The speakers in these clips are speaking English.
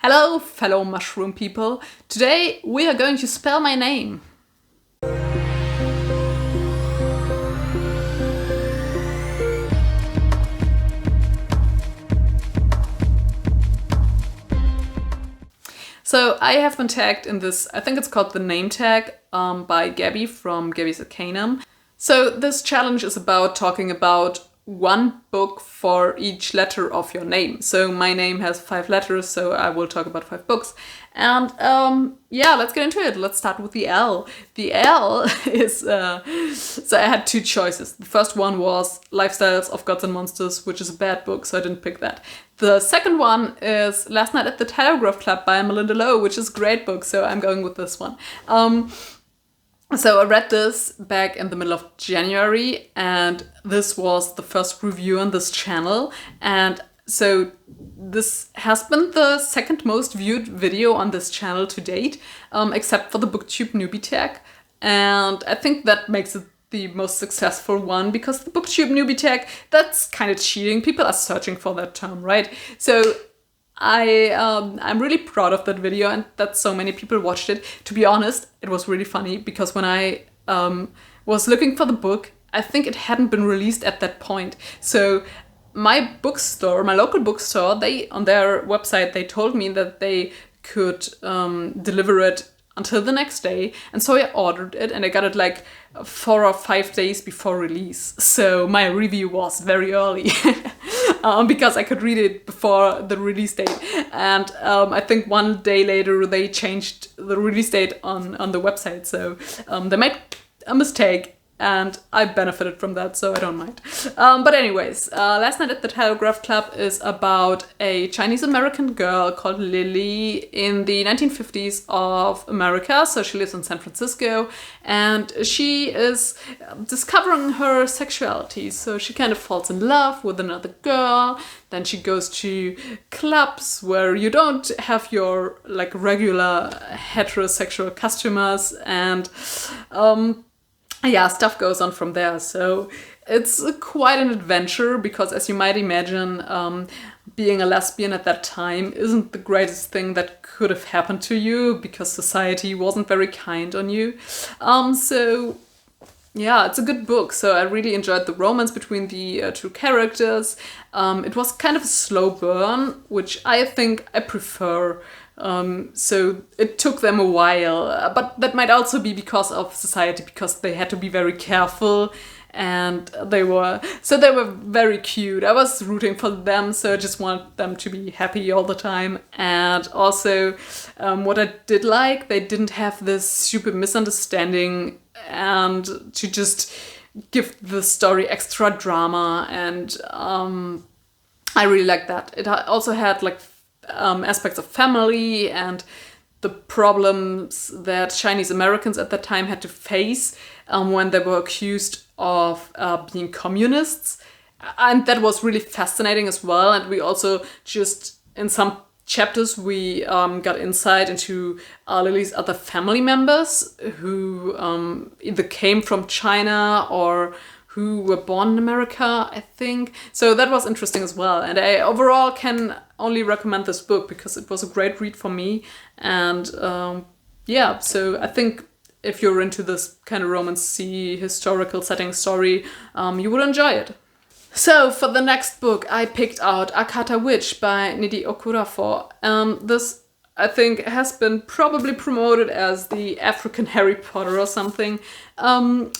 Hello, fellow mushroom people. Today we are going to spell my name. So I have been tagged in this, I think it's called the name tag, by Gabby from Gabby's Arcanum. So this challenge is about talking about one book for each letter of your name. So my name has 5 letters, so I will talk about 5 books. And yeah, let's get into it. Let's start with the L. The L is, so I had 2 choices. The first one was Lifestyles of Gods and Monsters, which is a bad book, so I didn't pick that. The second one is Last Night at the Telegraph Club by Malinda, which is a great book, so I'm going with this one. So I read this back in the middle of January, and this was the first review on this channel. And so this has been the second most viewed video on this channel to date, except for the BookTube newbie tag. And I think that makes it the most successful one, because the BookTube newbie tag, that's kind of cheating. People are searching for that term, right? So I'm really proud of that video and that so many people watched it. To be honest, it was really funny because when I was looking for the book, I think it hadn't been released at that point. So my bookstore, my local bookstore, they on their website, they told me that they could deliver it until the next day. And so I ordered it and I got it like 4 or 5 days before release. So my review was very early. Because I could read it before the release date. And I think 1 day later they changed the release date on the website. So they made a mistake and I benefited from that, so I don't mind. But anyways, Last Night at the Telegraph Club is about a Chinese-American girl called Lily in the 1950s of America. So she lives in San Francisco and she is discovering her sexuality. So she kind of falls in love with another girl. Then she goes to clubs where you don't have your like regular heterosexual customers, and yeah, stuff goes on from there. So it's quite an adventure because, as you might imagine, being a lesbian at that time isn't the greatest thing that could have happened to you because society wasn't very kind on you. So yeah, it's a good book. So I really enjoyed the romance between the 2 characters. It was kind of a slow burn, which I think I prefer. So it took them a while, but that might also be because of society, because they had to be very careful, and they were very cute. I was rooting for them, so I just want them to be happy all the time. And also, what I did like, they didn't have this stupid misunderstanding and to just give the story extra drama, and I really like that. It also had like aspects of family and the problems that Chinese Americans at that time had to face when they were accused of being communists. And that was really fascinating as well. And we also just, in some chapters, we got insight into Lily's other family members who either came from China or who were born in America, I think. So that was interesting as well. And I overall can only recommend this book because it was a great read for me. And yeah, so I think if you're into this kind of romance-y, historical setting story, you will enjoy it. So for the next book, I picked out Akata Witch by Nnedi Okorafor. This, I think, has been probably promoted as the African Harry Potter or something.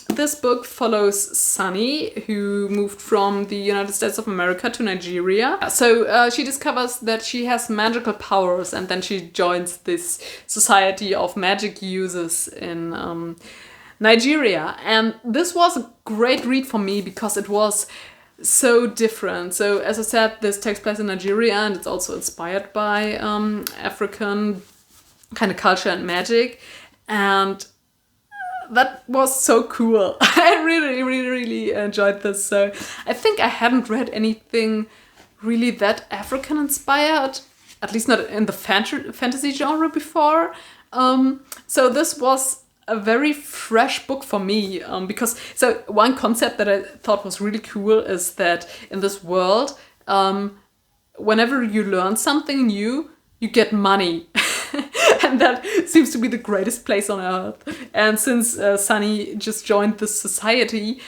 This book follows Sunny, who moved from the United States of America to Nigeria. So she discovers that she has magical powers, and then she joins this society of magic users in Nigeria. And this was a great read for me because it was so different. So as I said, this takes place in Nigeria and it's also inspired by African kind of culture and magic, and that was so cool. I really enjoyed this. So I think I hadn't read anything really that African inspired, at least not in the fantasy genre before. So this was a very fresh book for me, because so one concept that I thought was really cool is that in this world, whenever you learn something new, you get money. And that seems to be the greatest place on earth. And since Sunny just joined this society,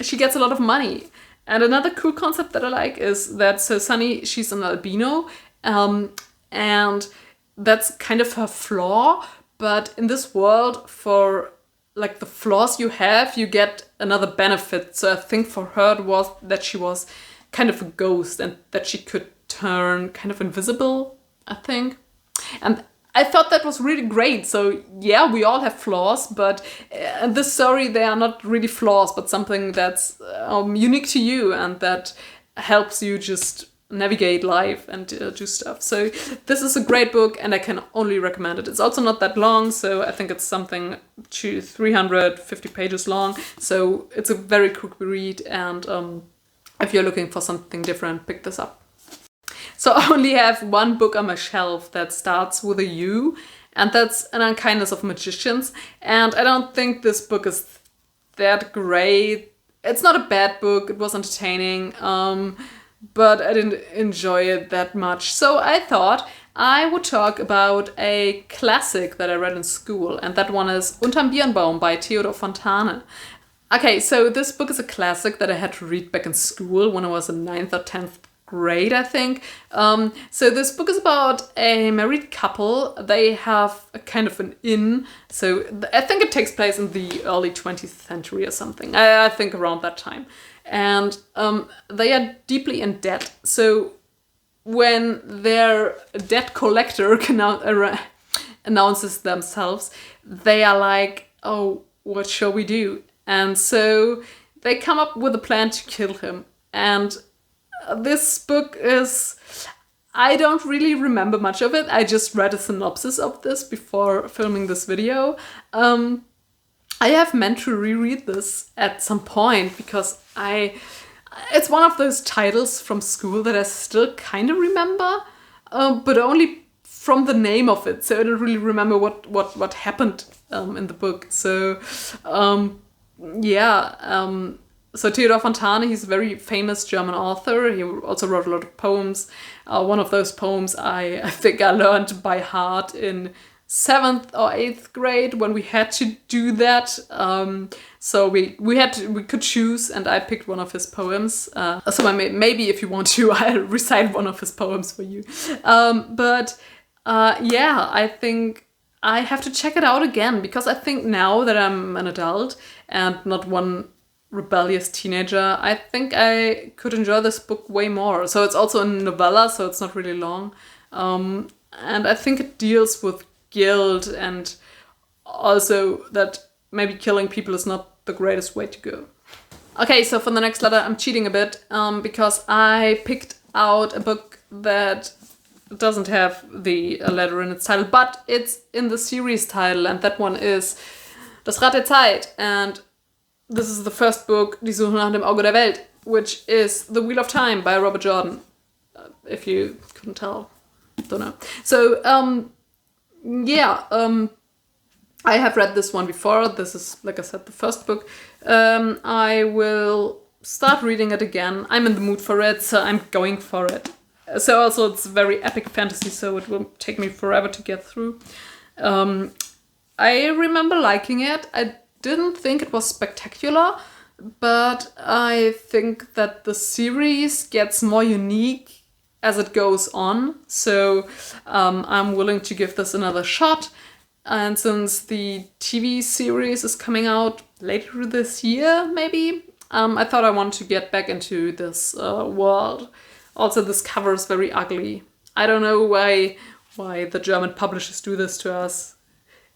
she gets a lot of money. And another cool concept that I like is that so Sunny, she's an albino, and that's kind of her flaw. But in this world, for like the flaws you have, you get another benefit. So I think for her it was that she was kind of a ghost and that she could turn kind of invisible, I think. And I thought that was really great. So yeah, we all have flaws, but in this story they are not really flaws, but something that's unique to you and that helps you just navigate life and do stuff. So this is a great book and I can only recommend it. It's also not that long, so I think it's something to 350 pages long. So it's a very quick read, and if you're looking for something different, pick this up. So I only have one book on my shelf that starts with a U, and that's An Unkindness of Magicians. And I don't think this book is that great. It's not a bad book, it was entertaining, but I didn't enjoy it that much. So I thought I would talk about a classic that I read in school, and that one is Unterm Birnbaum by Theodor Fontane. Okay, so this book is a classic that I had to read back in school when I was in 9th or 10th grade, I think. So this book is about a married couple. They have a kind of an inn. So I think it takes place in the early 20th century or something. I think around that time. And they are deeply in debt. So when their debt collector announces themselves, they are like, oh, what shall we do? And so they come up with a plan to kill him. And this book is, I don't really remember much of it. I just read a synopsis of this before filming this video. I have meant to reread this at some point because it's one of those titles from school that I still kind of remember, but only from the name of it. So I don't really remember what happened in the book. So so Theodor Fontane, he's a very famous German author. He also wrote a lot of poems. One of those poems I think I learned by heart in 7th or 8th grade when we had to do that. So we could choose, and I picked one of his poems. So maybe if you want to, I'll recite one of his poems for you. I think I have to check it out again, because I think now that I'm an adult and not one rebellious teenager, I think I could enjoy this book way more. So it's also a novella, so it's not really long. And I think it deals with guilt and also that maybe killing people is not the greatest way to go. Okay, so for the next letter, I'm cheating a bit because I picked out a book that doesn't have the letter in its title, but it's in the series title, and that one is Das Rad der Zeit. And this is the first book, Die Suche nach dem Auge der Welt, which is The Wheel of Time by Robert Jordan. If you couldn't tell, don't know. So, I have read this one before. This is, like I said, the first book. I will start reading it again. I'm in the mood for it, so I'm going for it. So also it's very epic fantasy, so it will take me forever to get through. I remember liking it. I didn't think it was spectacular, but I think that the series gets more unique as it goes on. So I'm willing to give this another shot. And since the TV series is coming out later this year, maybe, I thought I wanted to get back into this world. Also, this cover is very ugly. I don't know why the German publishers do this to us.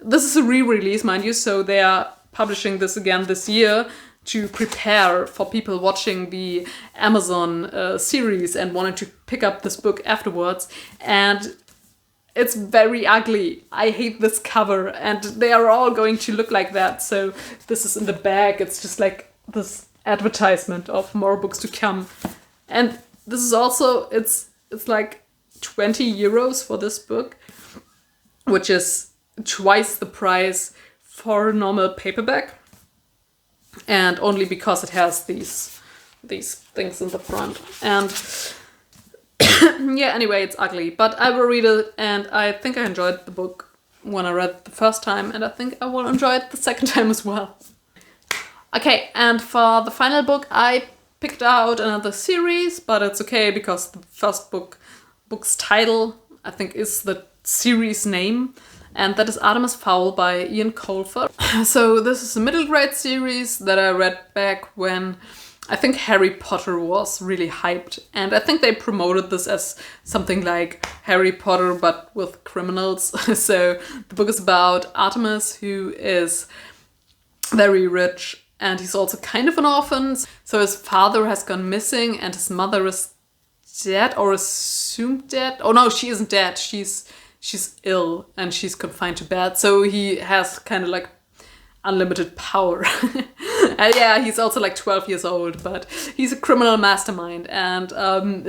This is a re-release, mind you, so they are publishing this again this year to prepare for people watching the Amazon series and wanting to pick up this book afterwards. And it's very ugly. I hate this cover, and they are all going to look like that. So this is in the back. It's just like this advertisement of more books to come. And this is also, it's like 20 euros for this book, which is twice the price for a normal paperback. And only because it has these things in the front. And Yeah, anyway, it's ugly, but I will read it, and I think I enjoyed the book when I read it the first time, and I think I will enjoy it the second time as well. Okay, and for the final book, I picked out another series, but it's okay because the first book's title, I think, is the series name, and that is Artemis Fowl by Ian Colfer. So this is a middle grade series that I read back when I think Harry Potter was really hyped, and I think they promoted this as something like Harry Potter but with criminals. So the book is about Artemis, who is very rich, and he's also kind of an orphan. So his father has gone missing and his mother is dead, or assumed dead. Oh no, she isn't dead. She's ill and she's confined to bed. So he has kind of like unlimited power. Yeah, he's also like 12 years old, but he's a criminal mastermind. And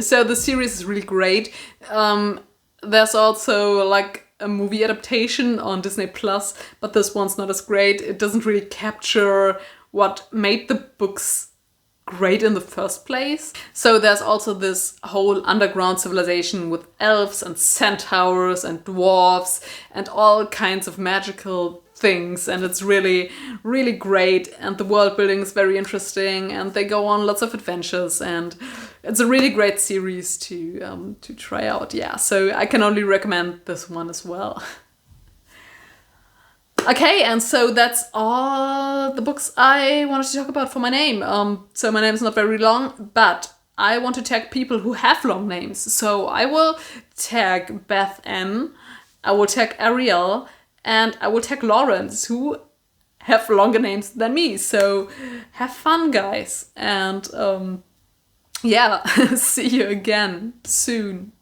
so the series is really great. There's also like a movie adaptation on Disney Plus, but this one's not as great. It doesn't really capture what made the books great in the first place. So there's also this whole underground civilization with elves and centaurs and dwarves and all kinds of magical things, and it's really, really great, and the world building is very interesting, and they go on lots of adventures, and it's a really great series to try out. Yeah, so I can only recommend this one as well. Okay, and so that's all the books I wanted to talk about for my name. So my name is not very long, but I want to tag people who have long names. So I will tag Beth N, I will tag Ariel, and I will tag Lawrence, who have longer names than me. So have fun, guys. And yeah, see you again soon.